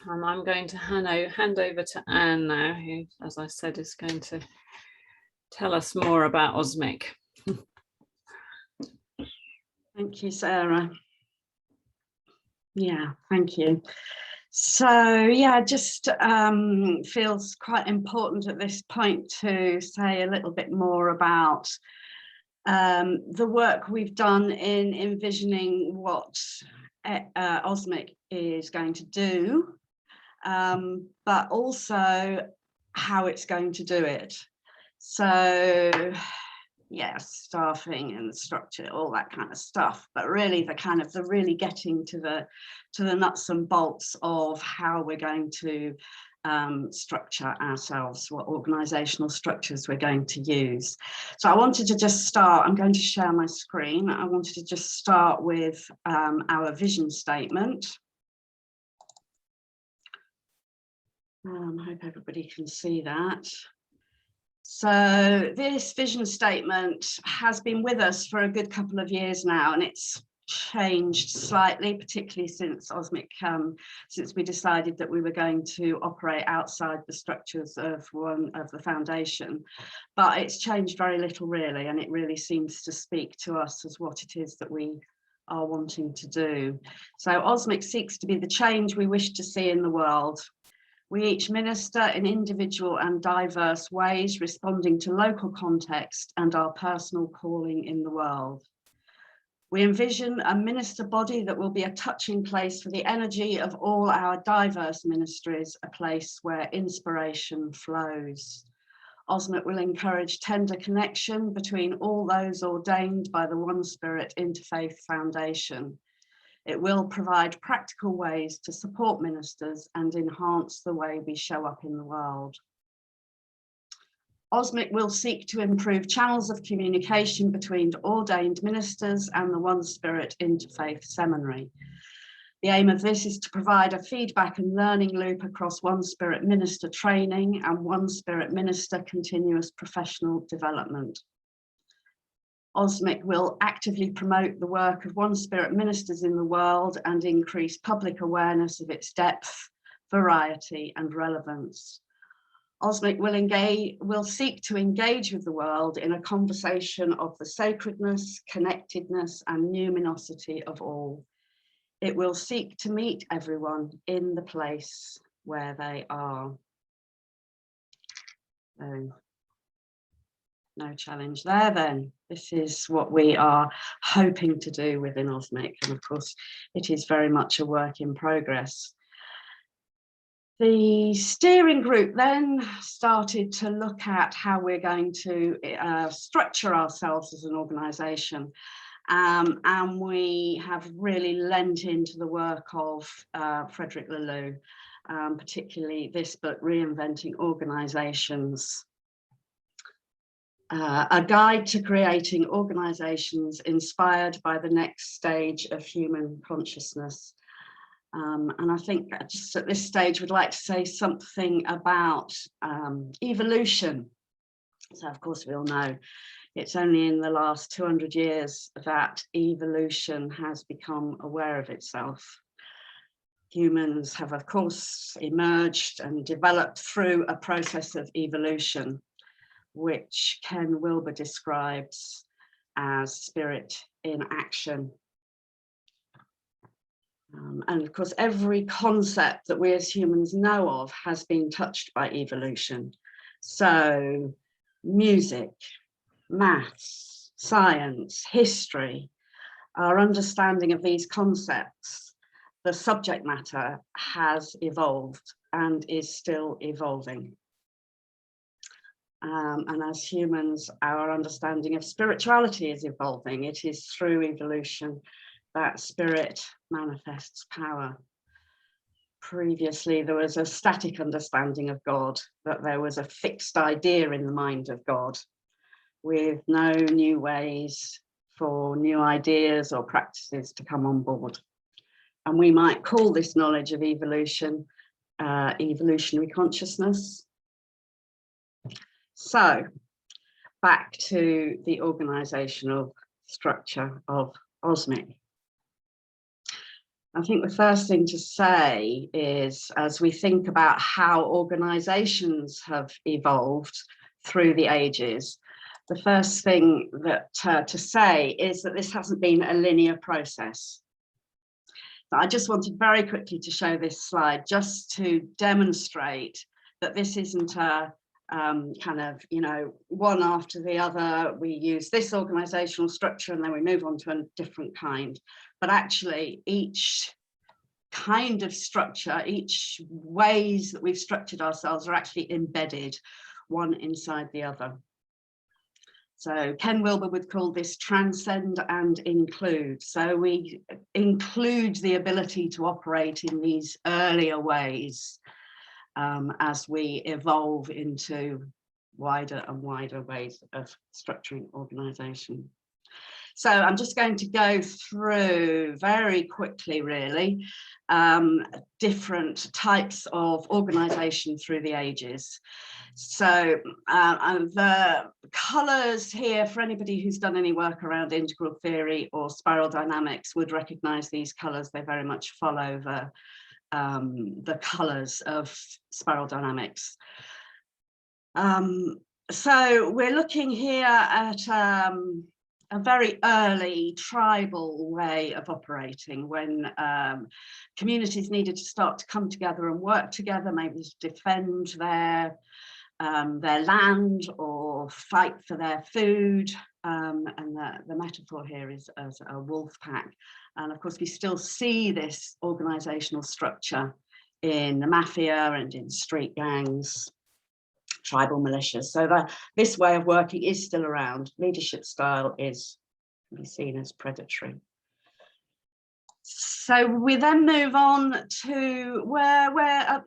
And I'm going to hand over to Anne now, who, as I said, is going to tell us more about OSMIC. Thank you, Sarah. Yeah, thank you. So yeah, just feels quite important at this point to say a little bit more about the work we've done in envisioning what OSMIC is going to do, but also how it's going to do it. So yes, staffing and structure, all that kind of stuff, but really the really getting to the nuts and bolts of how we're going to structure ourselves, what organisational structures we're going to use. So I wanted to just start, I'm going to share my screen. I wanted to just start with our vision statement. I hope everybody can see that. So this vision statement has been with us for a good couple of years now, and it's changed slightly, particularly since OSMIC, since we decided that we were going to operate outside the structures of the foundation. But it's changed very little really, and it really seems to speak to us as what it is that we are wanting to do. So OSMIC seeks to be the change we wish to see in the world. We each minister in individual and diverse ways, responding to local context and our personal calling in the world. We envision a minister body that will be a touching place for the energy of all our diverse ministries, a place where inspiration flows. OSMIC will encourage tender connection between all those ordained by the One Spirit Interfaith Foundation. It will provide practical ways to support ministers and enhance the way we show up in the world. OSMIC will seek to improve channels of communication between ordained ministers and the One Spirit Interfaith Seminary. The aim of this is to provide a feedback and learning loop across One Spirit Minister training and One Spirit Minister continuous professional development. OSMIC will actively promote the work of One Spirit ministers in the world and increase public awareness of its depth, variety and relevance. OSMIC will seek to engage with the world in a conversation of the sacredness, connectedness and numinosity of all. It will seek to meet everyone in the place where they are. No challenge there then. This is what we are hoping to do within OSMIC, and of course it is very much a work in progress. The steering group then started to look at how we're going to structure ourselves as an organisation, and we have really lent into the work of Frederick Laloux, particularly this book, Reinventing Organisations. A guide to creating organisations inspired by the next stage of human consciousness. And I think just at this stage would like to say something about evolution. So of course we all know it's only in the last 200 years that evolution has become aware of itself. Humans have of course emerged and developed through a process of evolution, which Ken Wilber describes as spirit in action. And of course, every concept that we as humans know of has been touched by evolution. So music, maths, science, history, our understanding of these concepts, the subject matter has evolved and is still evolving. And as humans, our understanding of spirituality is evolving. It is through evolution that spirit manifests power. Previously, there was a static understanding of God, that there was a fixed idea in the mind of God, with no new ways for new ideas or practices to come on board. And we might call this knowledge of evolution evolutionary consciousness. So back to the organisational structure of OSMIC. I think the first thing to say is, as we think about how organisations have evolved through the ages, the first thing that to say is that this hasn't been a linear process. I just wanted very quickly to show this slide just to demonstrate that this isn't a kind of, you know, one after the other. We use this organisational structure and then we move on to a different kind. But actually, each kind of structure, each ways that we've structured ourselves are actually embedded one inside the other. So Ken Wilber would call this transcend and include. So we include the ability to operate in these earlier ways as we evolve into wider and wider ways of structuring organisation. So I'm just going to go through very quickly, really, different types of organisation through the ages. So the colours here, for anybody who's done any work around integral theory or spiral dynamics, would recognise these colours. They very much follow the colours of spiral dynamics. So we're looking here at a very early tribal way of operating, when communities needed to start to come together and work together, maybe to defend their land or fight for their food. And the metaphor here is as a wolf pack. And of course, we still see this organisational structure in the mafia and in street gangs, tribal militias. So this way of working is still around. Leadership style is can be seen as predatory. So we then move on to where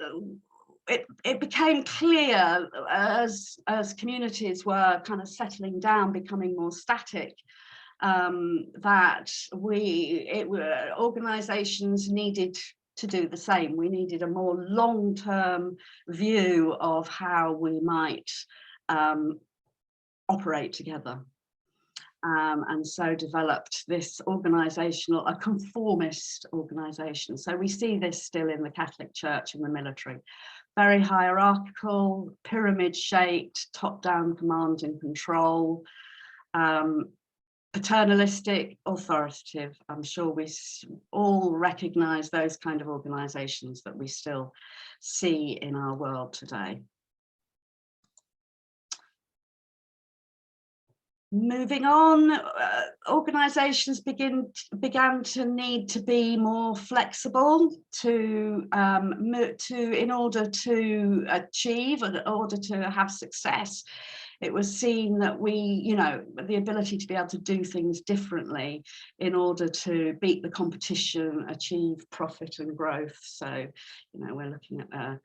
it became clear as communities were kind of settling down, becoming more static, that organisations needed to do the same. We needed a more long-term view of how we might operate together. And so developed this a conformist organisation. So we see this still in the Catholic Church and the military. Very hierarchical, pyramid-shaped, top-down command and control, paternalistic, authoritative. I'm sure we all recognise those kind of organisations that we still see in our world today. Moving on, organisations began to need to be more flexible in order to achieve, in order to have success. It was seen that the ability to be able to do things differently in order to beat the competition, achieve profit and growth. So, we're looking at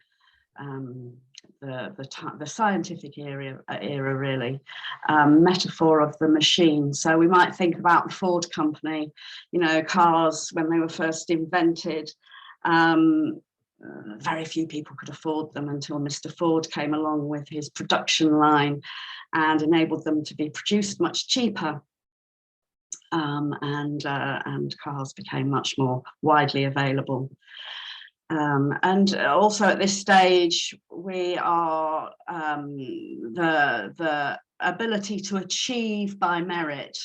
the scientific era really, metaphor of the machine. So we might think about the Ford company, cars when they were first invented. Very few people could afford them until Mr. Ford came along with his production line and enabled them to be produced much cheaper. And cars became much more widely available. And also at this stage, we are the ability to achieve by merit.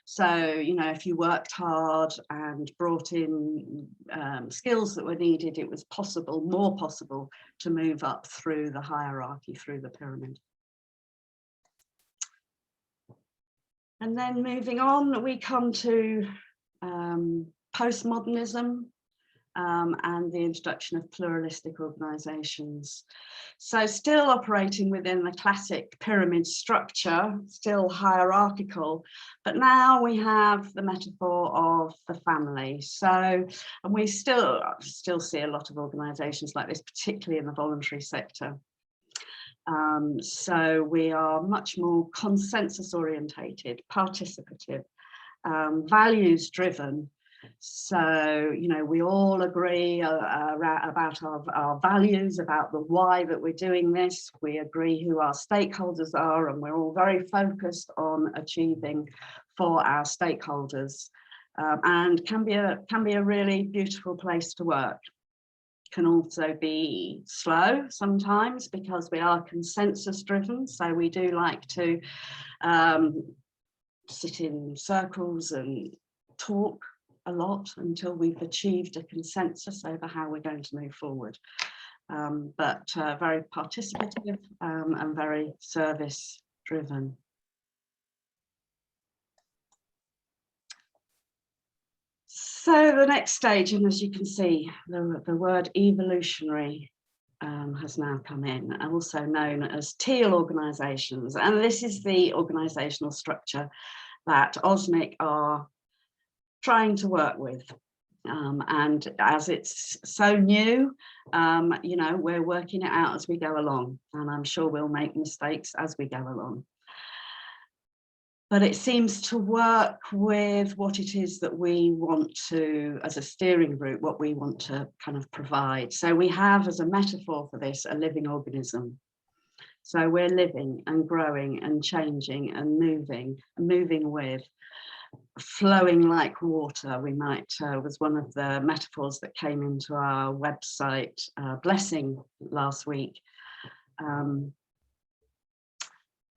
So, if you worked hard and brought in skills that were needed, it was more possible to move up through the hierarchy, through the pyramid. And then moving on, we come to Post-Modernism. And the introduction of pluralistic organisations. So still operating within the classic pyramid structure, still hierarchical, but now we have the metaphor of the family. So, and we still see a lot of organisations like this, particularly in the voluntary sector. So we are much more consensus orientated, participative, values driven. So, we all agree about our values, about the why that we're doing this. We agree who our stakeholders are, and we're all very focused on achieving for our stakeholders and can be a really beautiful place to work. Can also be slow sometimes because we are consensus driven, so we do like to sit in circles and talk a lot until we've achieved a consensus over how we're going to move forward. But very participative and very service driven. So the next stage, and as you can see, the word evolutionary has now come in, also known as Teal Organizations. And this is the organizational structure that OSMIC are trying to work with. And as it's so new, you know, we're working it out as we go along, and I'm sure we'll make mistakes as we go along. But it seems to work with what it is that we want to, as a steering group, what we want to kind of provide. So we have, as a metaphor for this, a living organism. So we're living and growing and changing and moving with, flowing like water. We might, was one of the metaphors that came into our website blessing last week.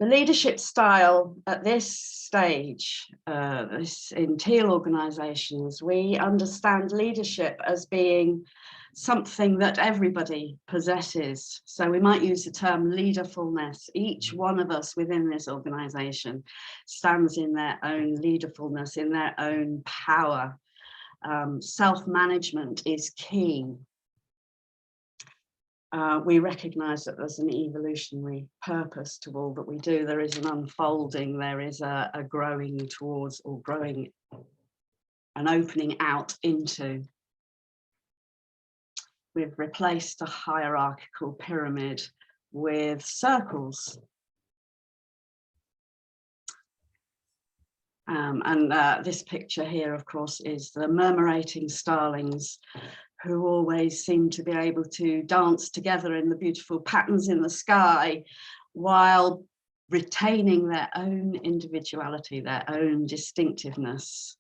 The leadership style at this stage, in Teal Organizations, we understand leadership as being something that everybody possesses. So we might use the term leaderfulness. Each one of us within this organization stands in their own leaderfulness, in their own power. Self-management is key. We recognise that there's an evolutionary purpose to all that we do. There is an unfolding, there is a growing towards, or growing, an opening out into. We've replaced a hierarchical pyramid with circles. This picture here, of course, is the murmurating starlings, who always seem to be able to dance together in the beautiful patterns in the sky while retaining their own individuality, their own distinctiveness.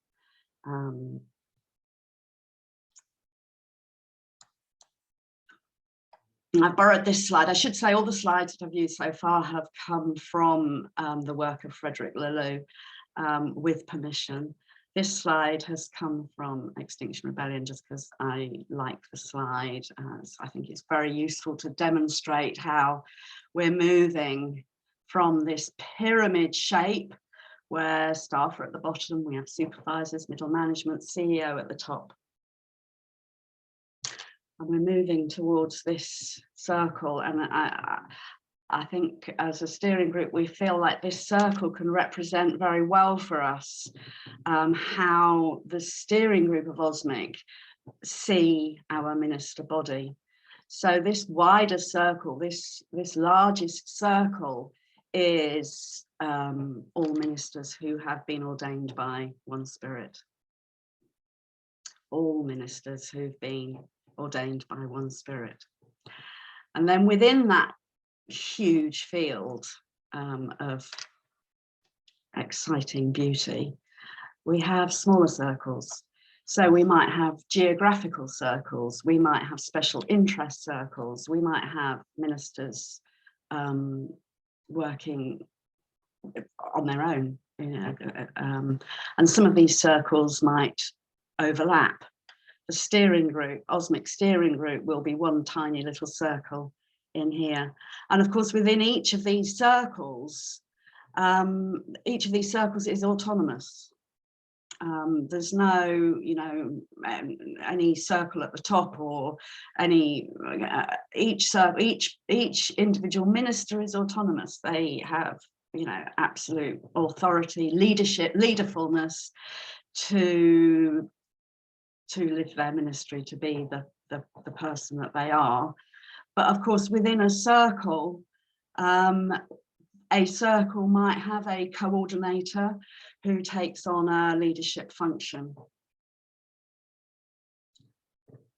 I've borrowed this slide. I should say all the slides that I've used so far have come from the work of Frederick Laloux with permission. This slide has come from Extinction Rebellion just because I like the slide. I think it's very useful to demonstrate how we're moving from this pyramid shape where staff are at the bottom, we have supervisors, middle management, CEO at the top. And we're moving towards this circle, and I think as a steering group, we feel like this circle can represent very well for us how the steering group of OSMIC see our minister body. So this wider circle, this largest circle, is all ministers who have been ordained by One Spirit. All ministers who've been ordained by One Spirit. And then within that huge field of exciting beauty, we have smaller circles. So we might have geographical circles, we might have special interest circles, we might have ministers working on their own, you know, and some of these circles might overlap. The steering group, OSMIC steering group, will be one tiny little circle in here. And of course, within each of these circles is autonomous. There's no, you know, any circle at the top or any, each individual minister is autonomous. They have, you know, absolute authority, leadership, leaderfulness to live their ministry, to be the person that they are. But of course, within a circle might have a coordinator who takes on a leadership function.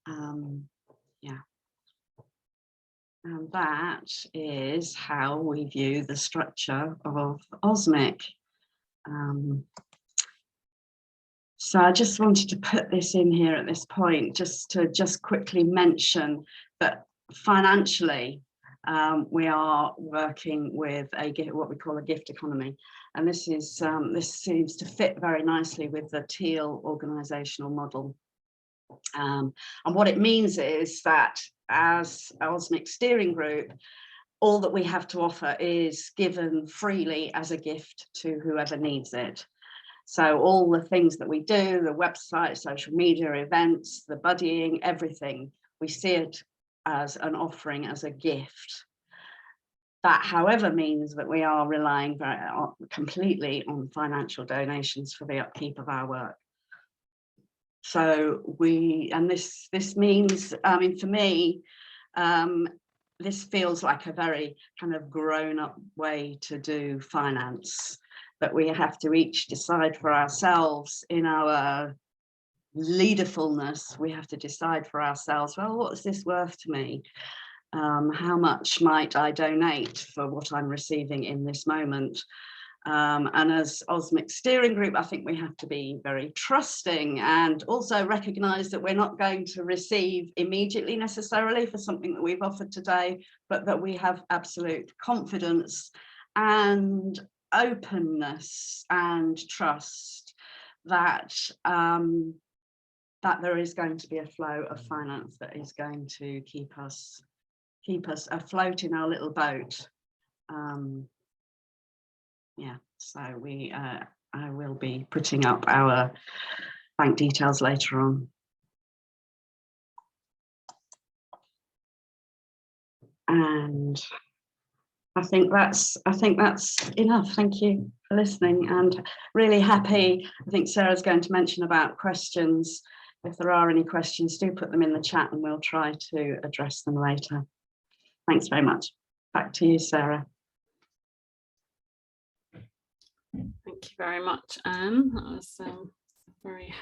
Yeah. And that is how we view the structure of OSMIC. So I just wanted to put this in here at this point, just to quickly mention that financially, we are working with what we call a gift economy, and this seems to fit very nicely with the Teal organisational model. And what it means is that as OSMIC steering group, all that we have to offer is given freely as a gift to whoever needs it. So all the things that we do, the website, social media, events, the buddying, everything, we see it as an offering, as a gift. That, however, means that we are relying completely on financial donations for the upkeep of our work. So this means, I mean, for me, this feels like a very kind of grown-up way to do finance, that we have to each decide for ourselves in our leaderfulness. We have to decide for ourselves, well, what is this worth to me? How much might I donate for what I'm receiving in this moment? And as OSMIC steering group, I think we have to be very trusting and also recognise that we're not going to receive immediately necessarily for something that we've offered today, but that we have absolute confidence and openness and trust that that there is going to be a flow of finance that is going to keep us afloat in our little boat. Yeah, so I will be putting up our bank details later on. And I think that's enough. Thank you for listening, and really happy. I think Sarah's going to mention about questions. If there are any questions, do put them in the chat and we'll try to address them later. Thanks very much. Back to you, Sarah. Thank you very much, Anne. That was very